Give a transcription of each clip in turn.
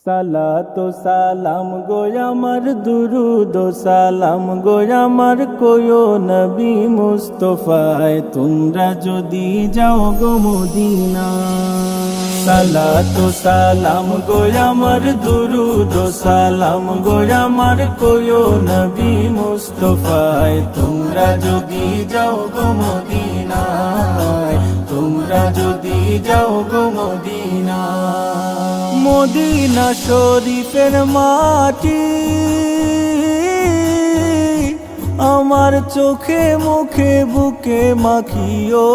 সালাতু সালাম গো আমার দুরুদ ও সালাম গো আমার কোয়ো নবী মুস্তাফায় তোমরা যদি যাও গো মদিনা। সালাতু সালাম গো আমার দুরুদ ও সালাম গো আমার কোয়ো নবী মুস্তাফায় তোমরা যদি যাও গো মদিনায়, তোমরা যদি যাও গো মদিনা। মদিনা শরীফের মাটি আমার চোখে মুখে বুকে মাখিও,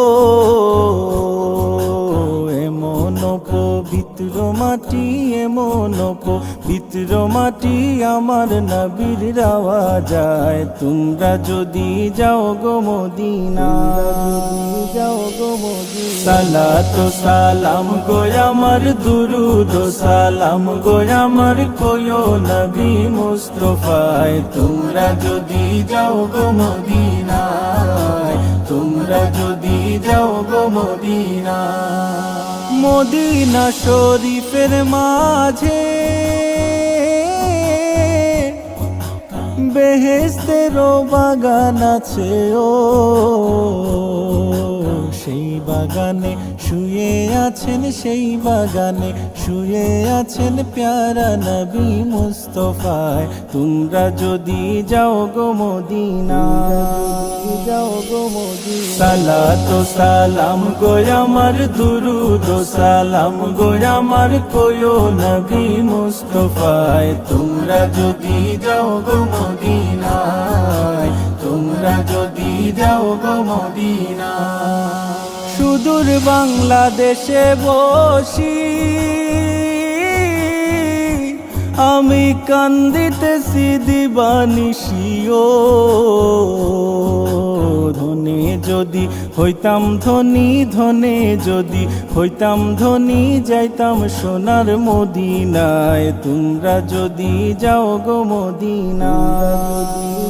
এমন পবিত্র মাটি, এমন পবিত্র মাটি আমার নবীর রাওয়া যায়। তোমরা যদি যাও গো মদিনা, যাও গো মদিনা। সালাতু সালাম গো আমার দুরুদ ও সালাম গো আমার কোয়ো নবী মুস্তাফায় তোমরা যদি যাও গো মদিনায়, তোমরা যদি যাও গো মদিনা। মদিনা শরীফের মাঝে বেহেশতেরও বাগান আছে ও, সেই বাগানে শুয়ে আছেন, সেই বাগানে শুয়ে আছেন প্যারা নবী মুস্তাফায় তোমরা যদি যাও গো মদিনা, যাও গো মদিনা। সালাতু সালাম গো আমার দুরুদ ও সালাম গো আমার কোয়ো নবী মুস্তাফায় তোমরা যদি যাও গো মদিনায়, তোমরা যদি যাও গো মদিনা। সুদূর বাংলাদেশে বসি আমি কান্দিতেছি দিবানিশিও, ধনে যদি হইতাম ধনী, ধনে যদি হইতাম ধনী যাইতাম সোনার মদিনায় তোমরা যদি যাও গো মদিনা,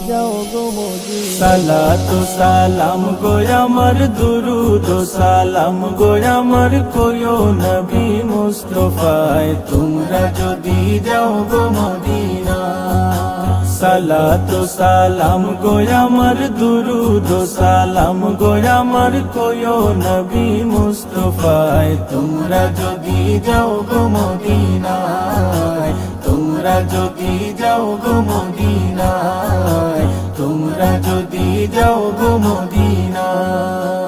যাও গো মদিনা। সালাতু সালাম গো আমার দুরুদ ও সালাম গো আমার কোয়ো নবী মুস্তাফায় তোমরা যদি যাও গো মদিনা। সালাতু সালাম গো আমার দুরুদ ও সালাম গো আমার কোয়ো নবী মুস্তাফায় তোমরা যদি যাও গো মদিনায়, তোমরা যদি যাও গো মদিনায়, তোমরা যদি যাও গো মদিনায়।